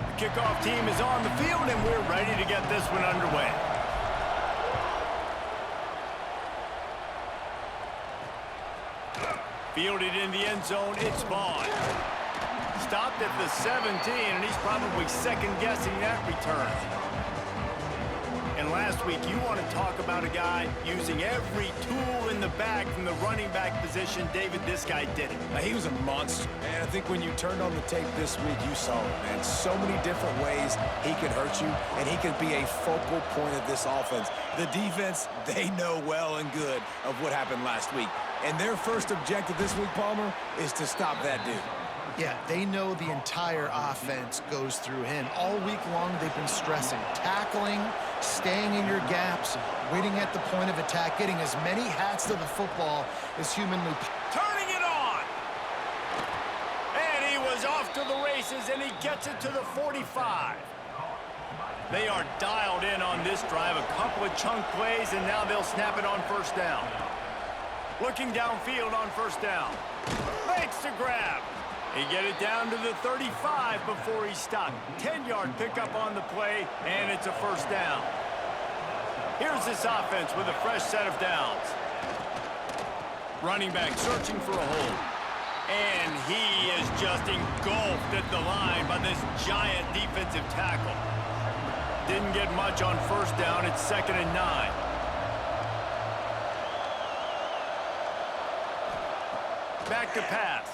The kickoff team is on the field, and we're ready to get this one underway. Fielded in the end zone, it's Vaughn. Stopped at the 17, and he's probably second-guessing that return. And last week, you want to talk about a guy using every tool in the bag from the running back position. David, this guy did it. He was a monster, man. I think when you turned on the tape this week, you saw it, man. So many different ways he could hurt you, and he could be a focal point of this offense. The defense, they know well and good of what happened last week. And their first objective this week, Palmer, is to stop that dude. Yeah, they know the entire offense goes through him. All week long, they've been stressing, tackling, staying in your gaps, waiting at the point of attack, getting as many hats to the football as humanly possible. Turning it on! And he was off to the races, and he gets it to the 45. They are dialed in on this drive, a couple of chunk plays, and now they'll snap it on first down. Looking downfield on first down. Makes the grab. He get it down to the 35 before he stopped. 10-yard pickup on the play, and it's a first down. Here's this offense with a fresh set of downs. Running back searching for a hole. And he is just engulfed at the line by this giant defensive tackle. Didn't get much on first down. It's 2nd and 9. Back to pass.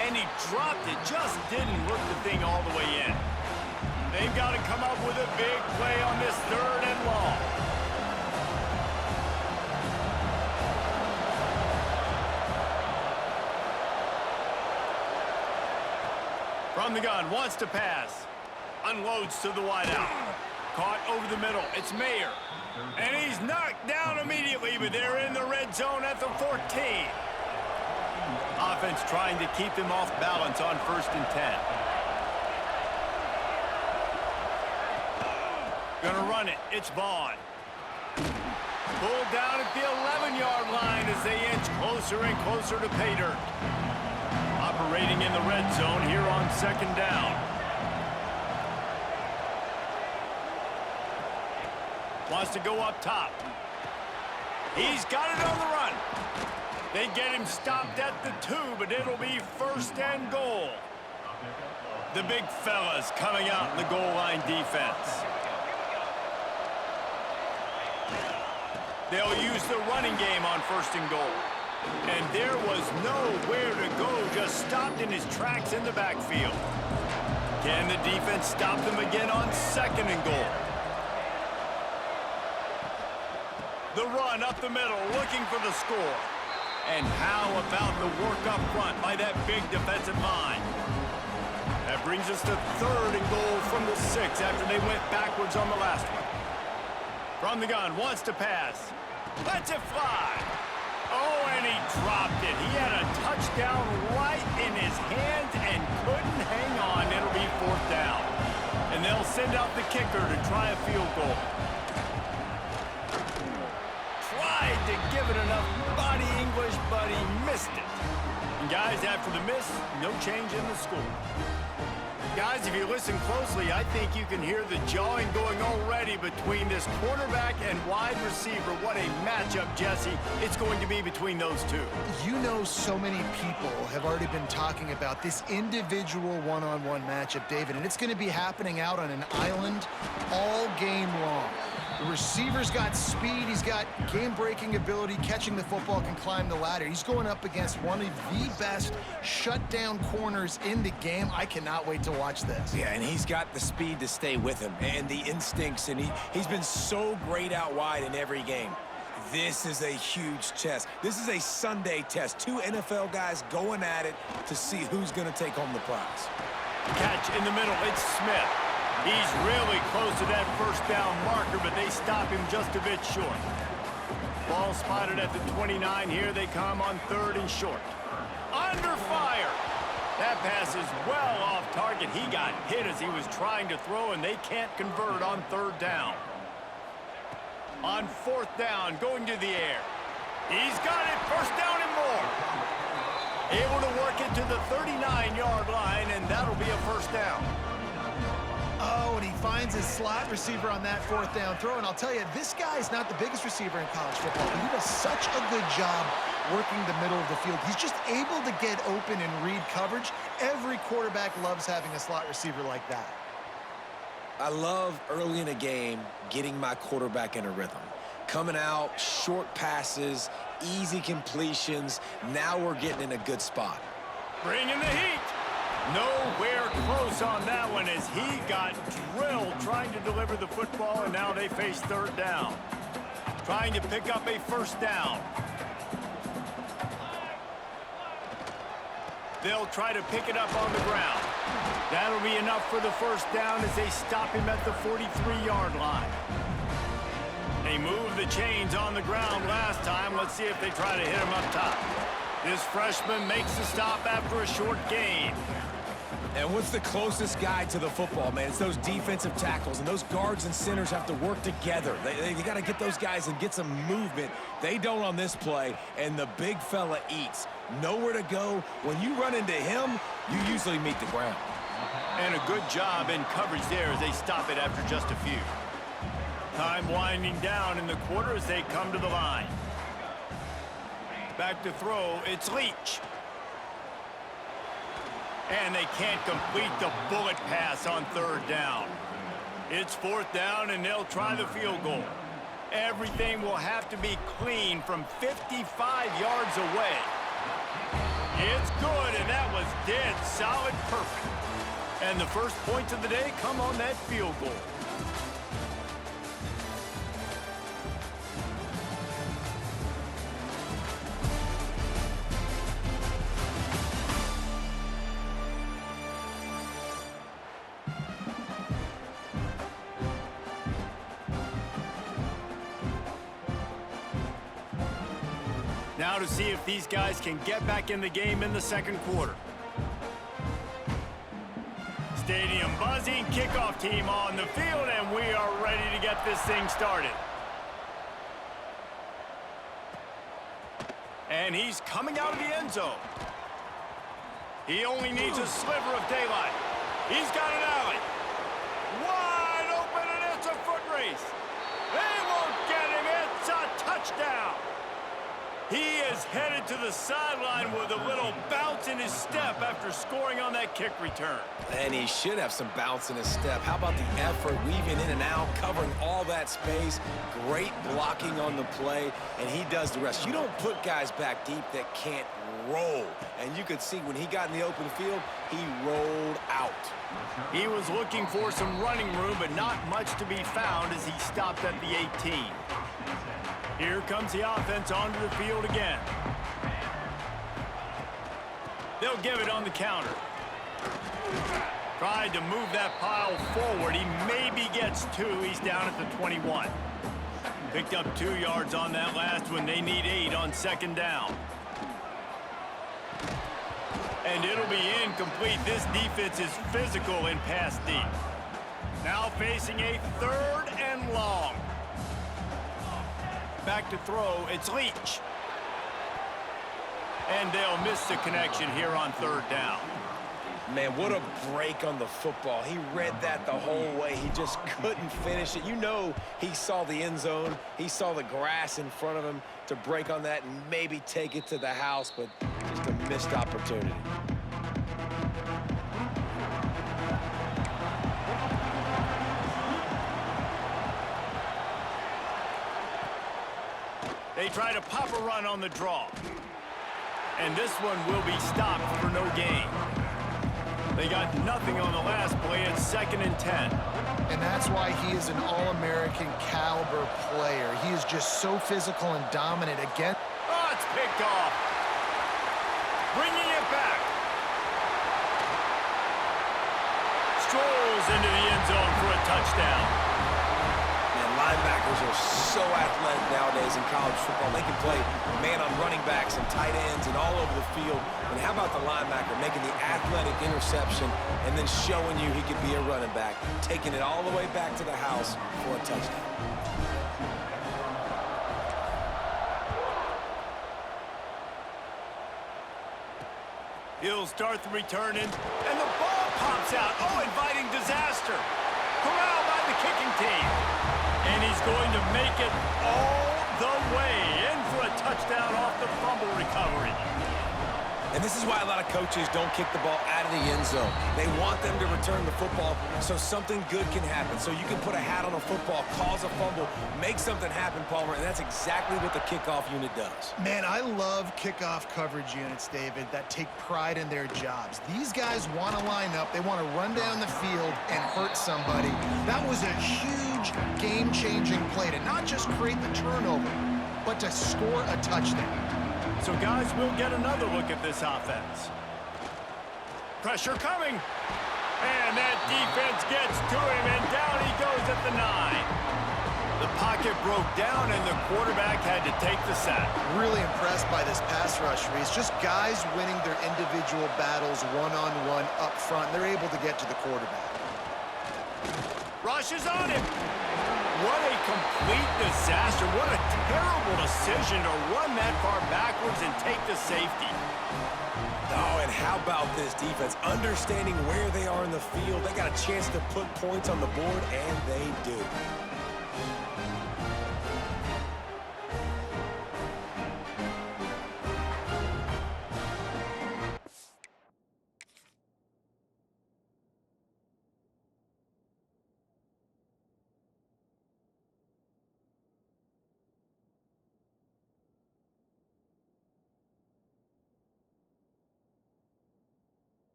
And he dropped it. Just didn't work the thing all the way in. They've got to come up with a big play on this 3rd and long. From the gun, wants to pass. Unloads to the wideout. Caught over the middle. It's Mayer. And he's knocked down immediately, but they're in the red zone at the 14. Offense trying to keep them off balance on 1st and 10. Gonna run it. It's Vaughn. Pulled down at the 11-yard line as they inch closer and closer to pay dirt. Operating in the red zone here on 2nd down. Wants to go up top. He's got it on the run. They get him stopped at the 2, but it'll be 1st and goal. The big fellas coming out in the goal line defense. They'll use the running game on 1st and goal. And there was nowhere to go, just stopped in his tracks in the backfield. Can the defense stop them again on 2nd and goal? The run up the middle, looking for the score. And how about the work up front by that big defensive line? That brings us to 3rd and goal from the 6 after they went backwards on the last one. From the gun, wants to pass. Lets it fly. Oh, and he dropped it. He had a touchdown right in his hands and couldn't hang on. It'll be 4th down. And they'll send out the kicker to try a field goal. Tried to give it enough body English, but he missed it. And guys, after the miss, no change in the score. Guys, if you listen closely, I think you can hear the jawing going already between this quarterback and wide receiver. What a matchup, Jesse, it's going to be between those two. You know, so many people have already been talking about this individual one-on-one matchup, David, and it's going to be happening out on an island all game long. The receiver's got speed, he's got game-breaking ability, catching the football, can climb the ladder. He's going up against one of the best shutdown corners in the game. I cannot wait to watch this. Yeah, and he's got the speed to stay with him and the instincts, and he's been so great out wide in every game. This is a huge test. This is a Sunday test. 2 NFL guys going at it to see who's going to take home the prize. Catch in the middle, it's Smith. He's really close to that 1st down marker, but they stop him just a bit short. Ball spotted at the 29. Here they come on 3rd and short. Under fire. That pass is well off target. He got hit as he was trying to throw, and they can't convert on 3rd down. On 4th down, going to the air. He's got it. First down and more. Able to work it to the 39-yard line, and that'll be a first down. Oh, and he finds his slot receiver on that fourth down throw. And I'll tell you, this guy's not the biggest receiver in college football, but he does such a good job working the middle of the field. He's just able to get open and read coverage. Every quarterback loves having a slot receiver like that. I love early in a game getting my quarterback in a rhythm. Coming out, short passes, easy completions. Now we're getting in a good spot. Bringing the heat. Nowhere close on that one as he got drilled trying to deliver the football, and now they face third down. Trying to pick up a first down. They'll try to pick it up on the ground. That'll be enough for the first down as they stop him at the 43-yard line. They moved the chains on the ground last time. Let's see if they try to hit him up top. This freshman makes the stop after a short gain. And what's the closest guy to the football, man? It's those defensive tackles, and those guards and centers have to work together. They got to get those guys and get some movement. They don't on this play, and the big fella eats. Nowhere to go. When you run into him, you usually meet the ground. And a good job in coverage there as they stop it after just a few. Time winding down in the quarter as they come to the line. Back to throw, it's Leach. And they can't complete the bullet pass on third down. It's fourth down, and they'll try the field goal. Everything will have to be clean from 55 yards away. It's good, and that was dead solid perfect. And the first points of the day come on that field goal. Now to see if these guys can get back in the game in the second quarter. Stadium buzzing, kickoff team on the field, and we are ready to get this thing started. And he's coming out of the end zone. He only needs a sliver of daylight. He's got an alley. Wide open, and it's a foot race. They won't get him. It's a touchdown. He is headed to the sideline with a little bounce in his step after scoring on that kick return. And he should have some bounce in his step. How about the effort, weaving in and out, covering all that space, great blocking on the play, and he does the rest. You don't put guys back deep that can't roll. And you could see when he got in the open field, he rolled out. He was looking for some running room, but not much to be found as he stopped at the 18. Here comes the offense onto the field again. They'll give it on the counter. Tried to move that pile forward. He maybe gets two. He's down at the 21. Picked up 2 yards on that last one. They need 8 on second down. And it'll be incomplete. This defense is physical in pass deep. Now facing a third and long. Back to throw, it's Leach. And they'll miss the connection here on third down. Man, what a break on the football. He read that the whole way. He just couldn't finish it. You know he saw the end zone. He saw the grass in front of him to break on that and maybe take it to the house, but just a missed opportunity. They try to pop a run on the draw. And this one will be stopped for no gain. They got nothing on the last play. It's 2nd and 10. And that's why he is an All-American caliber player. He is just so physical and dominant again. Oh, it's picked off. Bringing it back. Strolls into the end zone for a touchdown. Linebackers are so athletic nowadays in college football. They can play man on running backs and tight ends and all over the field. And how about the linebacker making the athletic interception and then showing you he could be a running back, taking it all the way back to the house for a touchdown. He'll start the return in, and the ball pops out. Oh, inviting disaster. Corralled by the kicking team. And he's going to make it all the way in for a touchdown off the fumble recovery. And this is why a lot of coaches don't kick the ball out of the end zone. They want them to return the football so something good can happen. So you can put a hat on a football, cause a fumble, make something happen, Palmer, and that's exactly what the kickoff unit does. Man, I love kickoff coverage units, David, that take pride in their jobs. These guys want to line up. They want to run down the field and hurt somebody. That was a huge game-changing play to not just create the turnover, but to score a touchdown. So, guys, we'll get another look at this offense. Pressure coming. And that defense gets to him, and down he goes at the 9. The pocket broke down, and the quarterback had to take the sack. Really impressed by this pass rush, Reese. Just guys winning their individual battles one-on-one up front. They're able to get to the quarterback. Rush is on him. What a complete disaster. What a terrible decision to run that far backwards and take the safety. Oh, and how about this defense? Understanding where they are in the field. They got a chance to put points on the board, and they do.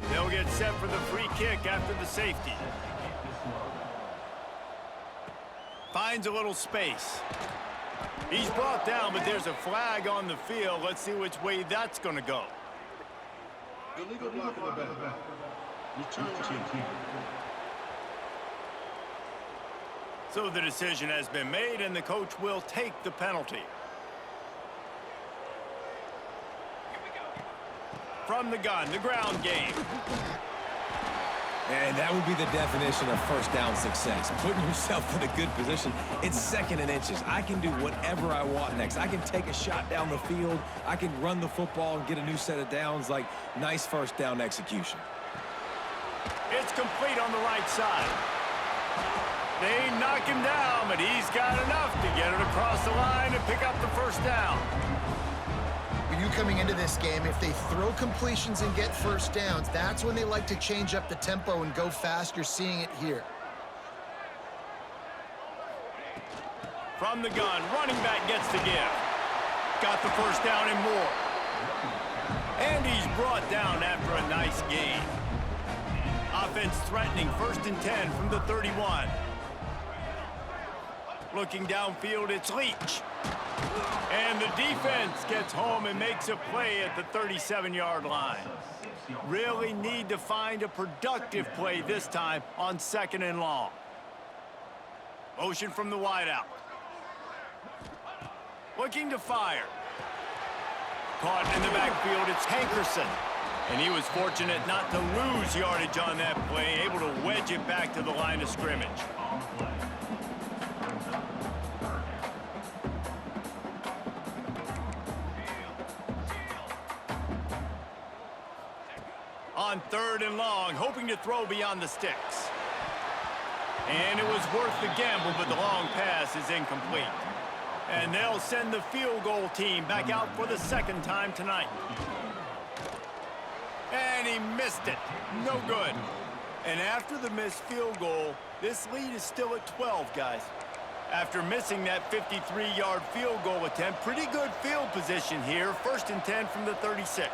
They'll get set for the free kick after the safety. Finds a little space. He's brought down, but there's a flag on the field. Let's see which way that's going to go. Illegal block in the back. Return team. So the decision has been made, and the coach will take the penalty. From the gun, the ground game. And that would be the definition of first down success. Putting yourself in a good position. It's 2nd and inches. I can do whatever I want next. I can take a shot down the field. I can run the football and get a new set of downs. Like, nice first down execution. It's complete on the right side. They knock him down, but he's got enough to get it across the line and pick up the first down. You coming into this game, if they throw completions and get first downs, that's when they like to change up the tempo and go fast. You're seeing it here. From the gun, running back gets the give. Got the first down and more. And he's brought down after a nice gain. Offense threatening, 1st and 10 from the 31. Looking downfield, it's Leach. And the defense gets home and makes a play at the 37-yard line. Really need to find a productive play this time on 2nd and long. Motion from the wideout. Looking to fire. Caught in the backfield, it's Hankerson. And he was fortunate not to lose yardage on that play, able to wedge it back to the line of scrimmage. On 3rd and long, hoping to throw beyond the sticks. And it was worth the gamble, but the long pass is incomplete. And they'll send the field goal team back out for the 2nd time tonight. And he missed it. No good. And after the missed field goal, this lead is still at 12, guys. After missing that 53-yard field goal attempt, pretty good field position here. 1st and 10 from the 36.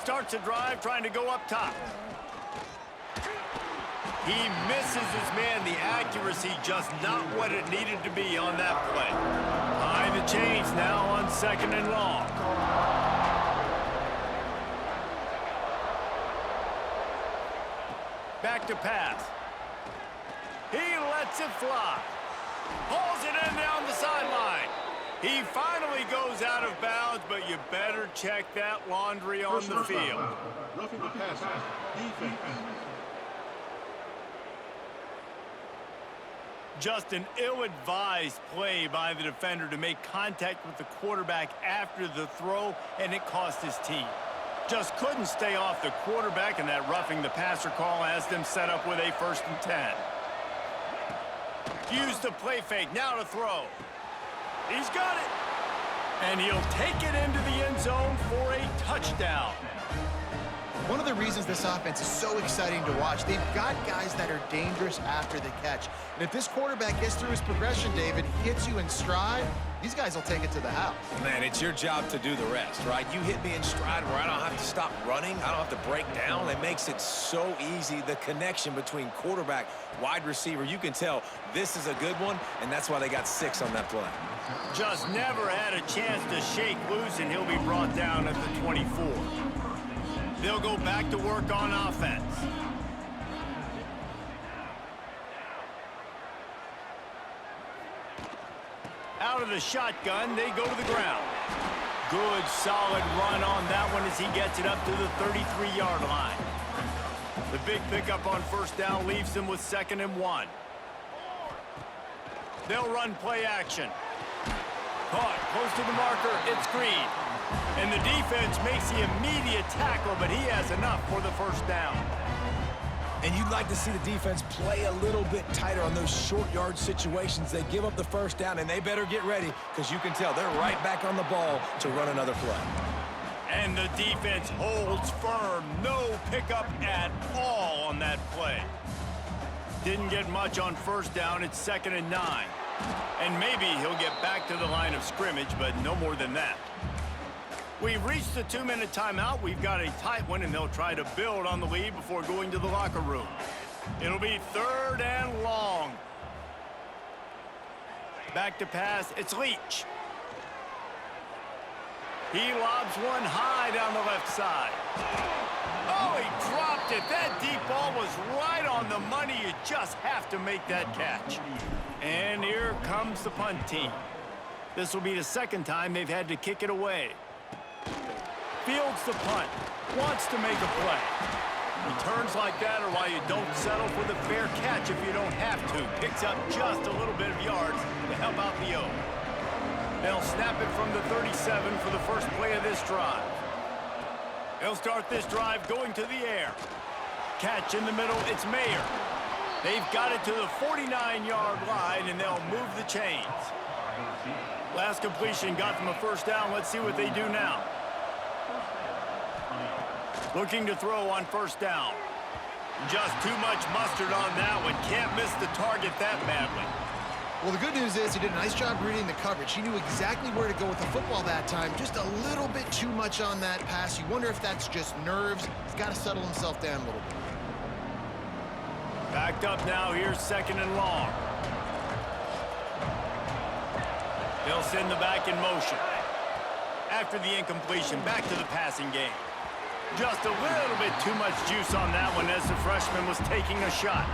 Starts a drive trying to go up top. He misses his man. The accuracy just not what it needed to be on that play. High the chains now on 2nd and long. Back to pass. He lets it fly. Pulls it in down the sideline. He finally goes out of bounds, but you better check that laundry on the field. Roughing the passer. Defense. Just an ill-advised play by the defender to make contact with the quarterback after the throw, and it cost his team. Just couldn't stay off the quarterback, and that roughing the passer call has them set up with a 1st and 10. Use the play fake, now to throw. He's got it. And he'll take it into the end zone for a touchdown. One of the reasons this offense is so exciting to watch, they've got guys that are dangerous after the catch. And if this quarterback gets through his progression, David, hits you in stride, these guys will take it to the house. Man, it's your job to do the rest, right? You hit me in stride where I don't have to stop running. I don't have to break down. It makes it so easy, the connection between quarterback, wide receiver. You can tell this is a good one, and that's why they got 6 on that play. Just never had a chance to shake loose, and he'll be brought down at the 24. They'll go back to work on offense. Out of the shotgun, they go to the ground. Good, solid run on that one as he gets it up to the 33-yard line. The big pickup on 1st down leaves them with 2nd and 1. They'll run play action. Caught close to the marker. It's Green. And the defense makes the immediate tackle, but he has enough for the 1st down. And you'd like to see the defense play a little bit tighter on those short yard situations. They give up the 1st down, and they better get ready because you can tell they're right back on the ball to run another play. And the defense holds firm. No pickup at all on that play. Didn't get much on 1st down. It's 2nd and 9. And maybe he'll get back to the line of scrimmage, but no more than that. We've reached the 2-minute timeout. We've got a tight one, and they'll try to build on the lead before going to the locker room. It'll be 3rd and long. Back to pass. It's Leach. He lobs one high down the left side. Oh, he dropped it. That deep ball was right on the money. You just have to make that catch. And here comes the punt team. This will be the 2nd time they've had to kick it away. Fields the punt. Wants to make a play. Returns like that are why you don't settle for the fair catch if you don't have to. Picks up just a little bit of yards to help out the O. They'll snap it from the 37 for the first play of this drive. They'll start this drive going to the air. Catch in the middle, it's Mayer. They've got it to the 49-yard line, and they'll move the chains. Last completion got them a 1st down. Let's see what they do now. Looking to throw on 1st down. Just too much mustard on that one. Can't miss the target that badly. Well, the good news is he did a nice job reading the coverage. He knew exactly where to go with the football that time. Just a little bit too much on that pass. You wonder if that's just nerves. He's got to settle himself down a little bit. Backed up now. Here's 2nd and long. They'll send the back in motion. After the incompletion, back to the passing game. Just a little bit too much juice on that one as the freshman was taking a shot.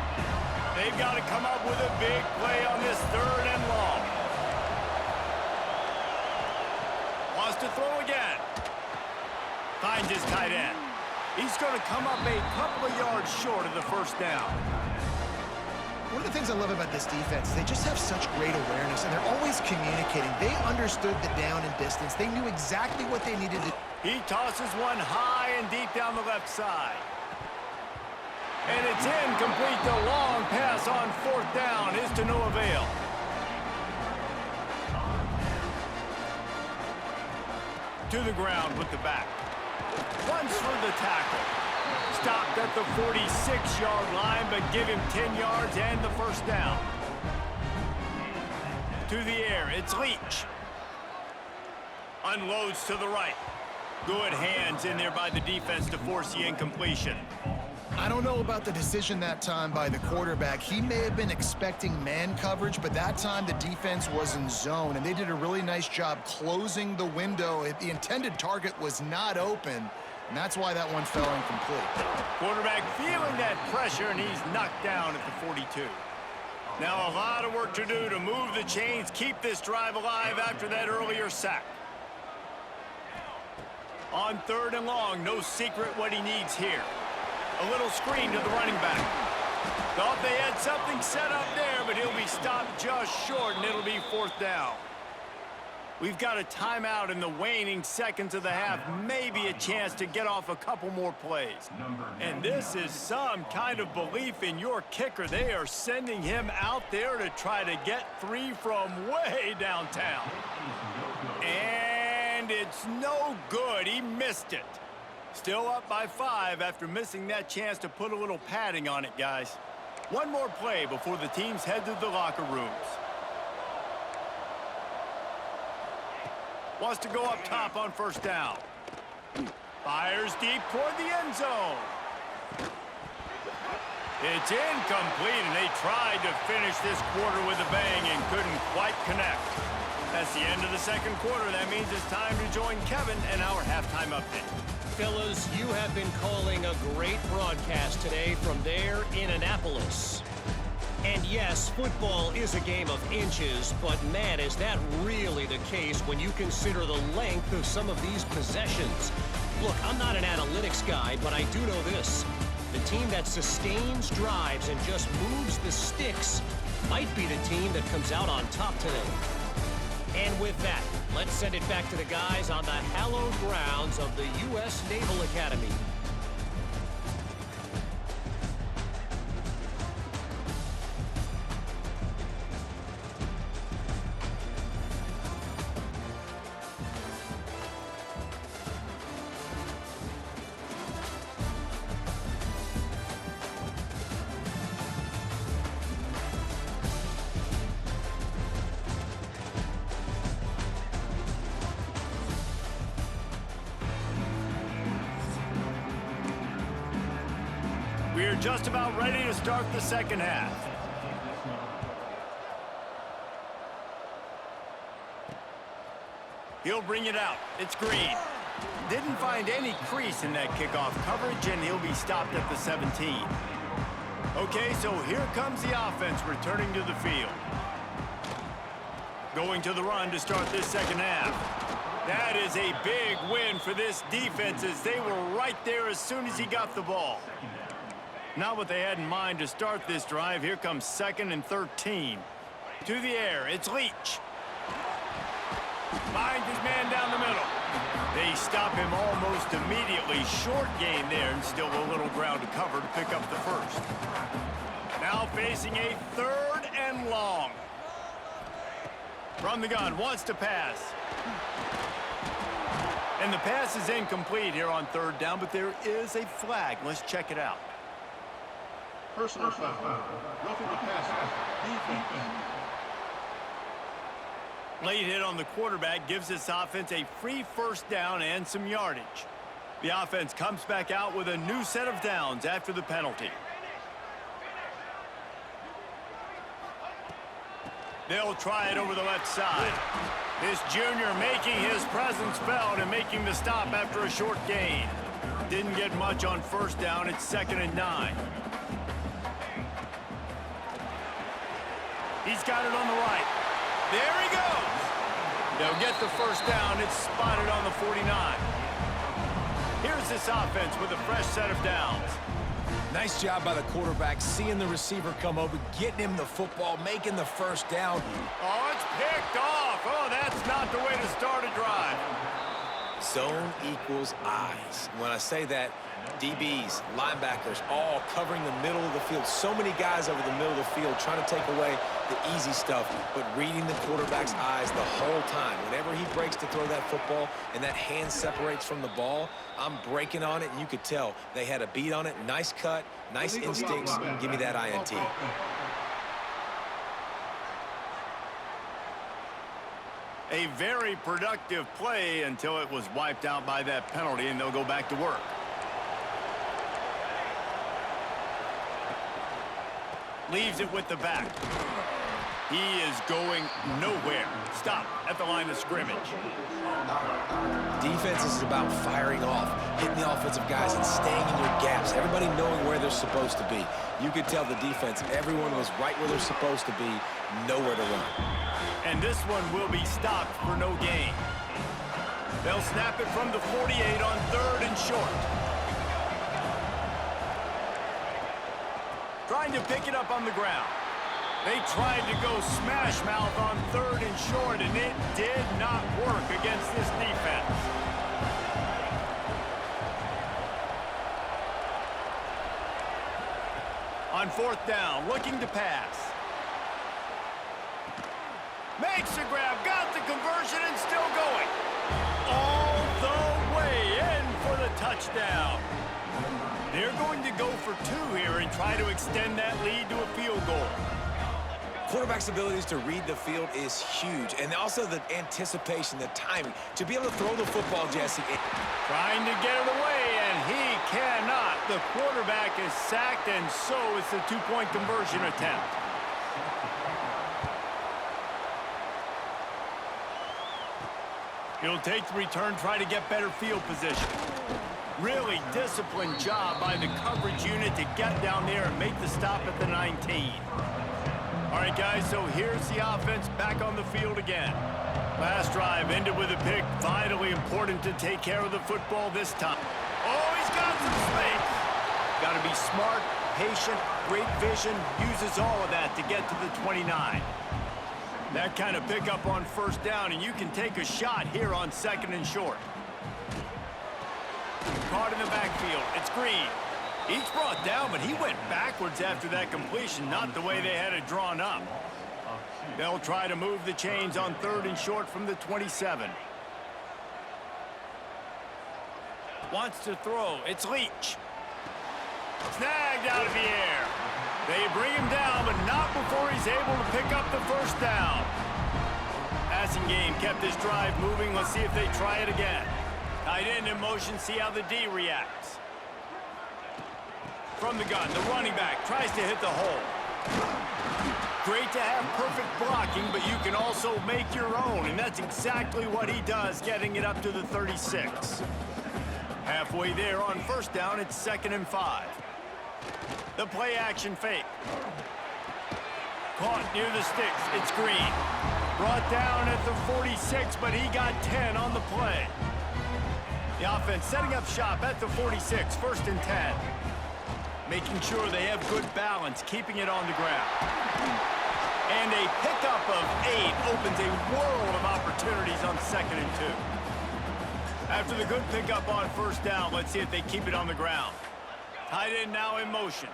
They've got to come up with a big play on this 3rd and long. Wants to throw again. Finds his tight end. He's going to come up a couple of yards short of the 1st down. One of the things I love about this defense, they just have such great awareness, and they're always communicating. They understood the down and distance. They knew exactly what they needed to do. He tosses one high and deep down the left side. And it's incomplete. The long pass on 4th down is to no avail. To the ground with the back. Runs for the tackle. Stopped at the 46-yard line, but give him 10 yards and the 1st down. To the air, it's Leach. Unloads to the right. Good hands in there by the defense to force the incompletion. I don't know about the decision that time by the quarterback. He may have been expecting man coverage, but that time the defense was in zone, and they did a really nice job closing the window. The intended target was not open, and that's why that one fell incomplete. Quarterback feeling that pressure, and he's knocked down at the 42. Now a lot of work to do to move the chains, keep this drive alive after that earlier sack. On 3rd and long, no secret what he needs here. A little screen to the running back. Thought they had something set up there, but he'll be stopped just short, and it'll be 4th down. We've got a timeout in the waning seconds of the half, maybe a chance to get off a couple more plays. And this is some kind of belief in your kicker. They are sending him out there to try to get 3 from way downtown. And it's no good. He missed it. Still up by 5 after missing that chance to put a little padding on it, guys. One more play before the teams head to the locker rooms. Wants to go up top on 1st down. Fires deep toward the end zone. It's incomplete, and they tried to finish this quarter with a bang and couldn't quite connect. That's the end of the 2nd quarter. That means it's time to join Kevin and our halftime update. Fellas, you have been calling a great broadcast today from there in Annapolis. And yes, football is a game of inches, but man, is that really the case when you consider the length of some of these possessions. Look, I'm not an analytics guy, but I do know this. The team that sustains drives and just moves the sticks might be the team that comes out on top today. And with that, let's send it back to the guys on the hallowed grounds of the U.S. Naval Academy. We're just about ready to start the 2nd half. He'll bring it out. It's Green. Didn't find any crease in that kickoff coverage, and he'll be stopped at the 17. Okay, so here comes the offense returning to the field. Going to the run to start this 2nd half. That is a big win for this defense as they were right there as soon as he got the ball. Not what they had in mind to start this drive. Here comes 2nd and 13. To the air, it's Leach. Finds his man down the middle. They stop him almost immediately. Short gain there, and still a little ground to cover to pick up the 1st. Now facing a 3rd and long. From the gun, wants to pass. And the pass is incomplete here on 3rd down, but there is a flag. Let's check it out. Personal foul. Roughing the passer. Defense. Late hit on the quarterback gives this offense a free 1st down and some yardage. The offense comes back out with a new set of downs after the penalty. They'll try it over the left side. This junior making his presence felt and making the stop after a short gain. Didn't get much on 1st down. It's 2nd and 9. He's got it on the right. There he goes. They'll get the 1st down. It's spotted on the 49. Here's this offense with a fresh set of downs. Nice job by the quarterback, seeing the receiver come over, getting him the football, making the 1st down. Oh, it's picked off. Oh, that's not the way to start a drive. Zone equals eyes. When I say that, DBs, linebackers, all covering the middle of the field. So many guys over the middle of the field trying to take away the easy stuff, but reading the quarterback's eyes the whole time. Whenever he breaks to throw that football and that hand separates from the ball, I'm breaking on it, and you could tell they had a beat on it. Nice cut, nice instincts. Give me that INT. A very productive play until it was wiped out by that penalty, and they'll go back to work. Leaves it with the back. He is going nowhere. Stop at the line of scrimmage. Defense is about firing off, hitting the offensive guys and staying in your gaps. Everybody knowing where they're supposed to be. You could tell the defense, everyone was right where they're supposed to be, nowhere to run. And this one will be stopped for no gain. They'll snap it from the 48 on 3rd and short. Trying to pick it up on the ground. They tried to go smash mouth on 3rd and short, and it did not work against this defense. On 4th down, looking to pass. Makes the grab, got the conversion, and still going. All the way in for the touchdown. They're going to go for 2 here and try to extend that lead to a field goal. Quarterback's abilities to read the field is huge, and also the anticipation, the timing, to be able to throw the football, Jesse. Trying to get it away, and he cannot. The quarterback is sacked, and so is the 2-point conversion attempt. He'll take the return, try to get better field position. Really disciplined job by the coverage unit to get down there and make the stop at the 19. All right, guys, so here's the offense back on the field again. Last drive ended with a pick. Vitally important to take care of the football this time. Oh, he's got some space. Got to be smart, patient, great vision. Uses all of that to get to the 29. That kind of pickup on 1st down, and you can take a shot here on 2nd and short. Caught in the backfield. It's Green. He's brought down, but he went backwards after that completion, not the way they had it drawn up. They'll try to move the chains on 3rd and short from the 27. Wants to throw. It's Leach. Snagged out of the air. They bring him down, but not before he's able to pick up the 1st down. Passing game kept this drive moving. Let's see if they try it again. Tight end in motion, see how the D reacts. From the gun, the running back tries to hit the hole. Great to have perfect blocking, but you can also make your own, and that's exactly what he does, getting it up to the 36. Halfway there on 1st down, it's 2nd and 5. The play action fake. Caught near the sticks, it's Green. Brought down at the 46, but he got 10 on the play. The offense setting up shop at the 46, 1st and 10. Making sure they have good balance, keeping it on the ground. And a pickup of 8 opens a world of opportunities on 2nd and 2. After the good pickup on 1st down, let's see if they keep it on the ground. Tight end now in motion.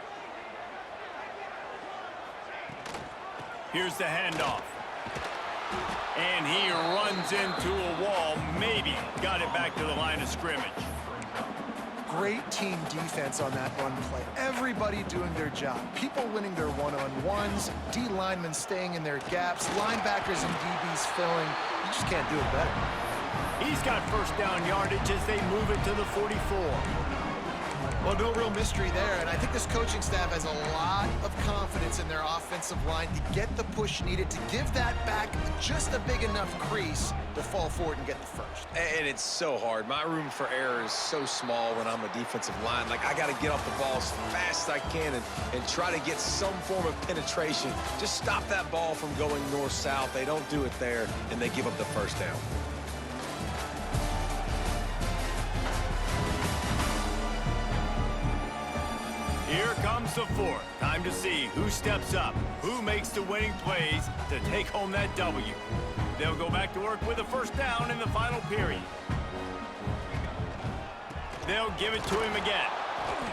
Here's the handoff. And he runs into a wall, maybe got it back to the line of scrimmage. Great team defense on that run play. Everybody doing their job. People winning their one-on-ones, D linemen staying in their gaps, linebackers and DBs filling. You just can't do it better. He's got 1st down yardage as they move it to the 44. Well, no real mystery there, and I think this coaching staff has a lot of confidence in their offensive line to get the push needed to give that back just a big enough crease to fall forward and get the 1st. And it's so hard. My room for error is so small when I'm a defensive line. Like, I got to get off the ball as fast as I can and try to get some form of penetration. Just stop that ball from going north-south. They don't do it there, and they give up the 1st down. Here comes the 4th. Time to see who steps up, who makes the winning plays to take home that W. They'll go back to work with a 1st down in the final period. They'll give it to him again.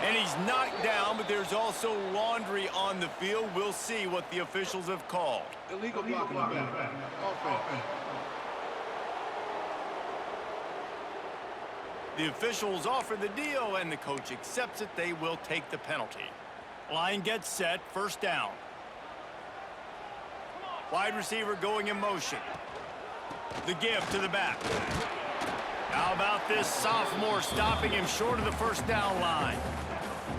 And he's knocked down, but there's also laundry on the field. We'll see what the officials have called. Illegal blocking the back. Offense. The officials offer the deal, and the coach accepts it. They will take the penalty. Line gets set, 1st down. Wide receiver going in motion. The give to the back. How about this sophomore stopping him short of the first down line?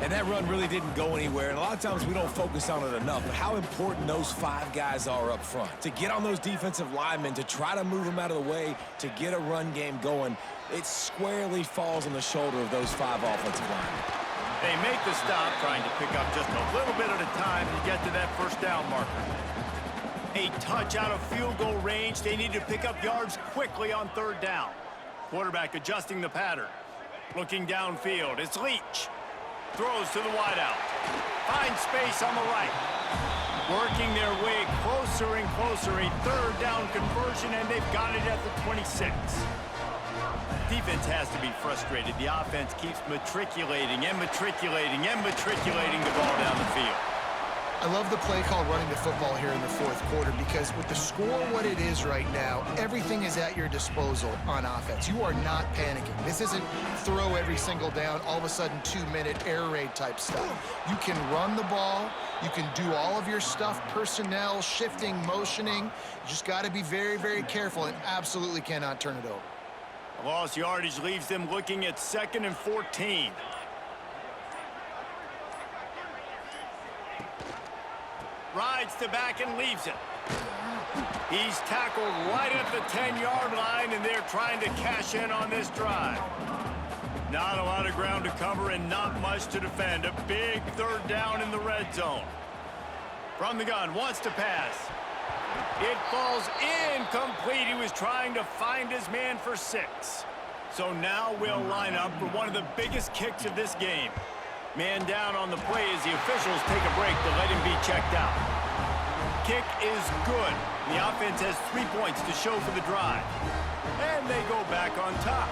And that run really didn't go anywhere. And a lot of times we don't focus on it enough, but how important those 5 guys are up front. To get on those defensive linemen, to try to move them out of the way, to get a run game going, it squarely falls on the shoulder of those 5 offensive linemen. They make the stop, trying to pick up just a little bit at a time to get to that first down marker. A touch out of field goal range. They need to pick up yards quickly on 3rd down. Quarterback adjusting the pattern. Looking downfield. It's Leach. Throws to the wideout. Finds space on the right. Working their way closer and closer. A 3rd down conversion, and they've got it at the 26. Defense has to be frustrated. The offense keeps matriculating and matriculating and matriculating the ball down the field. I love the play call running the football here in the 4th quarter because with the score what it is right now, everything is at your disposal on offense. You are not panicking. This isn't throw every single down, all of a sudden 2-minute air raid type stuff. You can run the ball. You can do all of your stuff, personnel, shifting, motioning. You just got to be very, very careful and absolutely cannot turn it over. Lost yardage leaves them looking at 2nd and 14. Rides the back and leaves it. He's tackled right at the 10-yard line, and they're trying to cash in on this drive. Not a lot of ground to cover and not much to defend. A big 3rd down in the red zone. From the gun, wants to pass. It falls incomplete. He was trying to find his man for 6. So now we'll line up for one of the biggest kicks of this game. Man down on the play as the officials take a break to let him be checked out. Kick is good. The offense has 3 points to show for the drive. And they go back on top.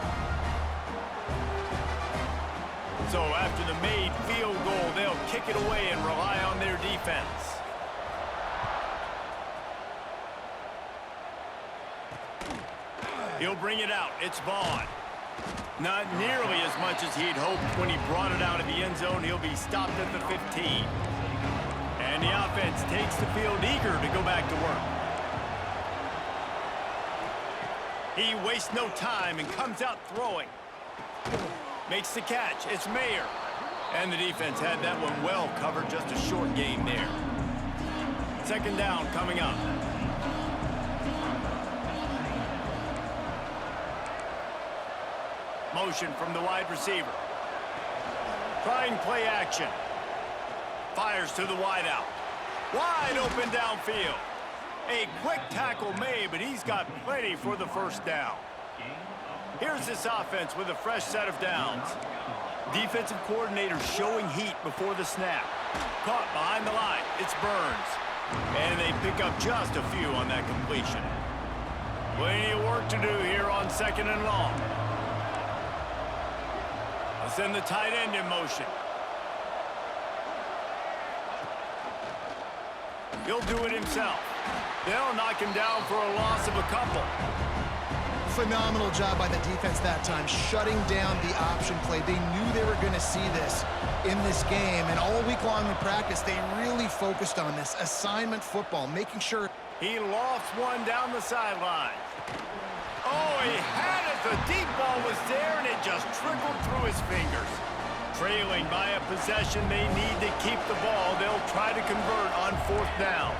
So after the made field goal, they'll kick it away and rely on their defense. He'll bring it out. It's Vaughn. Not nearly as much as he'd hoped when he brought it out of the end zone. He'll be stopped at the 15. And the offense takes the field eager to go back to work. He wastes no time and comes out throwing. Makes the catch. It's Mayer. And the defense had that one well covered. Just a short game there. 2nd down coming up. Motion from the wide receiver. Trying play action. Fires to the wideout. Wide open downfield. A quick tackle made, but he's got plenty for the first down. Here's this offense with a fresh set of downs. Defensive coordinator showing heat before the snap. Caught behind the line. It's Burns. And they pick up just a few on that completion. Plenty of work to do here on 2nd and long. Send the tight end in motion. He'll do it himself. They'll knock him down for a loss of a couple. Phenomenal job by the defense that time, shutting down the option play. They knew they were going to see this in this game, and all week long in practice, they really focused on this assignment football, making sure. He lofts one down the sideline. Oh, he had it. The deep ball was there, and it just trickled through his fingers. Trailing by a possession, they need to keep the ball. They'll try to convert on 4th down.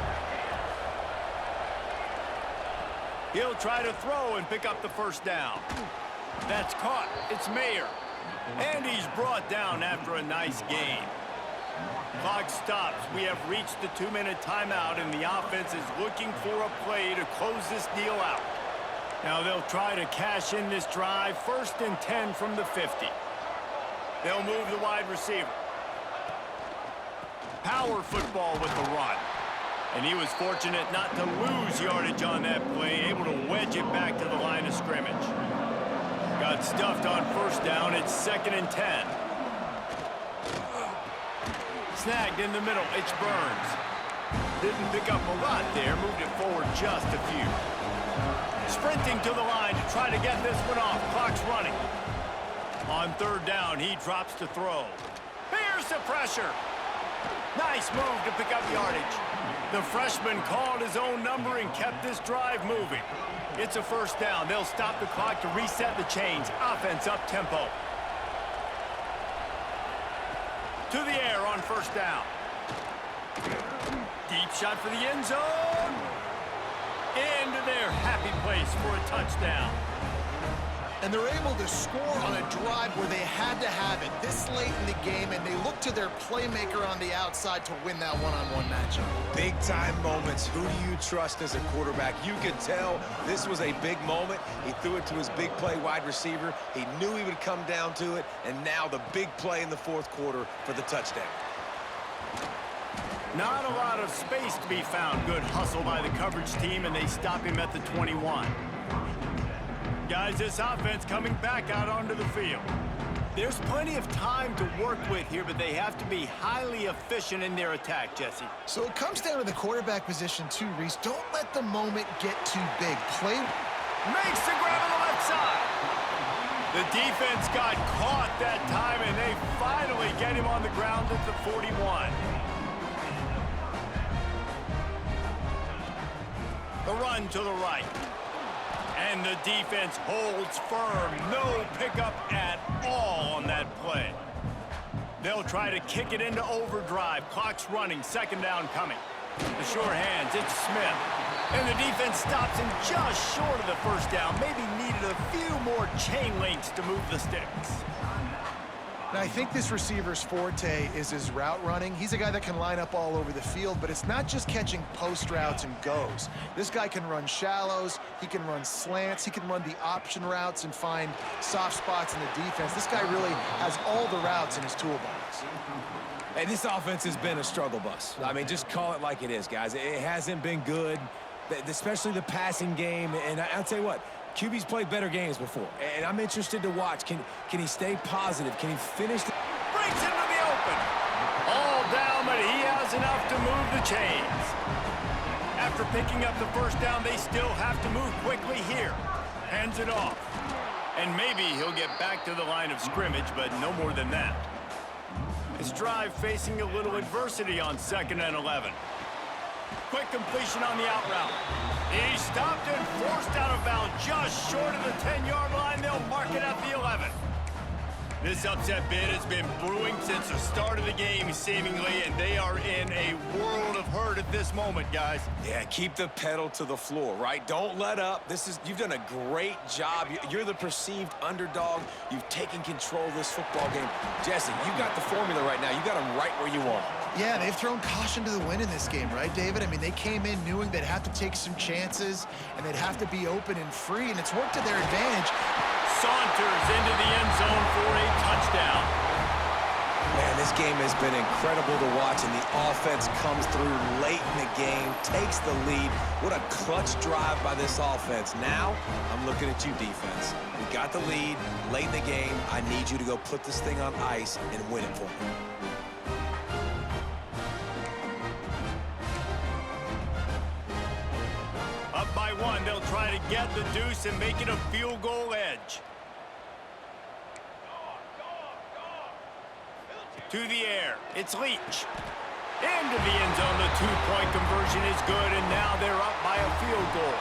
He'll try to throw and pick up the first down. That's caught. It's Mayer. And he's brought down after a nice gain. Clock stops. We have reached the 2-minute timeout, and the offense is looking for a play to close this deal out. Now they'll try to cash in this drive. 1st and 10 from the 50. They'll move the wide receiver. Power football with the run. And he was fortunate not to lose yardage on that play, able to wedge it back to the line of scrimmage. Got stuffed on 1st down. It's 2nd and 10. Snagged in the middle. It's Burns. Didn't pick up a lot there. Moved it forward just a few. Sprinting to the line to try to get this one off. Clock's running. On 3rd down, he drops to throw. Here's the pressure. Nice move to pick up yardage. The freshman called his own number and kept this drive moving. It's a first down. They'll stop the clock to reset the chains. Offense up tempo. To the air on first down. Deep shot for the end zone. Into their happy place for a touchdown. And they're able to score on a drive where they had to have it this late in the game, and they look to their playmaker on the outside to win that one-on-one matchup. Big-time moments. Who do you trust as a quarterback? You could tell this was a big moment. He threw it to his big play wide receiver. He knew he would come down to it, and now the big play in the fourth quarter for the touchdown. Not a lot of space to be found. Good hustle by the coverage team, and they stop him at the 21. Guys, this offense coming back out onto the field. There's plenty of time to work with here, but they have to be highly efficient in their attack, Jesse. So it comes down to the quarterback position too, Reese. Don't let the moment get too big. Play. Makes the grab on the left side. The defense got caught that time, and they finally get him on the ground at the 41. The run to the right. And the defense holds firm. No pickup at all on that play. They'll try to kick it into overdrive. Clock's running. Second down coming. The sure hands. It's Smith. And the defense stops him just short of the first down. Maybe needed a few more chain links to move the sticks. Now, I think this receiver's forte is his route running. He's a guy that can line up all over the field, but it's not just catching post routes and goes. This guy can run shallows, he can run slants, he can run the option routes and find soft spots in the defense. This guy really has all the routes in his toolbox. Hey, this offense has been a struggle bus. I mean, just call it like it is, guys. It hasn't been good, especially the passing game. And I'll tell you what, QB's played better games before, and I'm interested to watch. Can he stay positive? Can he finish? Breaks into the open. All down, but he has enough to move the chains. After picking up the first down, they still have to move quickly here. Hands it off. And maybe he'll get back to the line of scrimmage, but no more than that. His drive facing a little adversity on 2nd and 11. Quick completion on the out route. He stopped and forced out of bounds just short of the 10-yard line. They'll mark it at the 11. This upset bid has been brewing since the start of the game, seemingly, and they are in a world of hurt at this moment, guys. Yeah, keep the pedal to the floor, right? Don't let up. You've done a great job. You're the perceived underdog. You've taken control of this football game. Jesse, you got the formula right now. You got them right where you want. Yeah, they've thrown caution to the wind in this game, right, David? I mean, they came in knowing they'd have to take some chances, and they'd have to be open and free, and it's worked to their advantage. Saunters into the end zone for a touchdown. Man, this game has been incredible to watch, and the offense comes through late in the game, takes the lead. What a clutch drive by this offense. Now, I'm looking at you, defense. We got the lead late in the game. I need you to go put this thing on ice and win it for me. Up by one, they'll try to get the deuce and make it a field goal edge. To the air, it's Leach. Into the end zone, the two-point conversion is good, and now they're up by a field goal.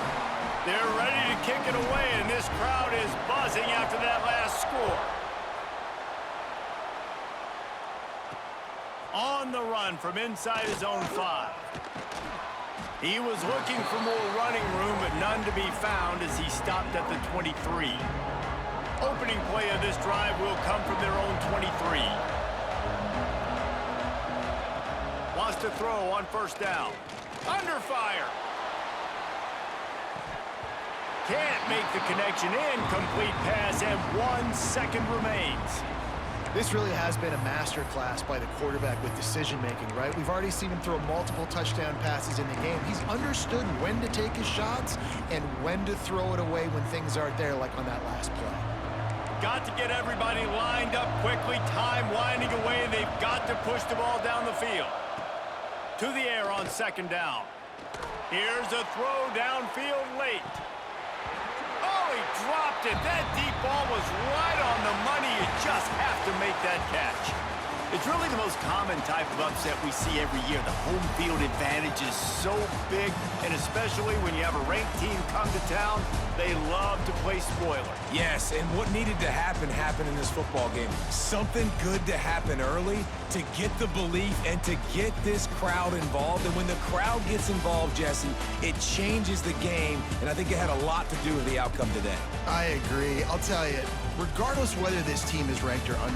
They're ready to kick it away, and this crowd is buzzing after that last score. On the run from inside his own 5. He was looking for more running room, but none to be found as he stopped at the 23. Opening play of this drive will come from their own 23. Wants to throw on first down. Under fire. Can't make the connection. Incomplete pass, and 1 second remains. This really has been a masterclass by the quarterback with decision-making, right? We've already seen him throw multiple touchdown passes in the game. He's understood when to take his shots and when to throw it away when things aren't there, like on that last play. Got to get everybody lined up quickly. Time winding away, and they've got to push the ball down the field. To the air on 2nd down. Here's a throw downfield late. Oh, he dropped it. That deep ball was right on the money. You just have to make that catch. It's really the most common type of upset we see every year. The home field advantage is so big, and especially when you have a ranked team come to town, they love to play spoiler. Yes, and what needed to happen happened in this football game. Something good to happen early to get the belief and to get this crowd involved. And when the crowd gets involved, Jesse, it changes the game, and I think it had a lot to do with the outcome today. I agree. I'll tell you, regardless whether this team is ranked or unranked,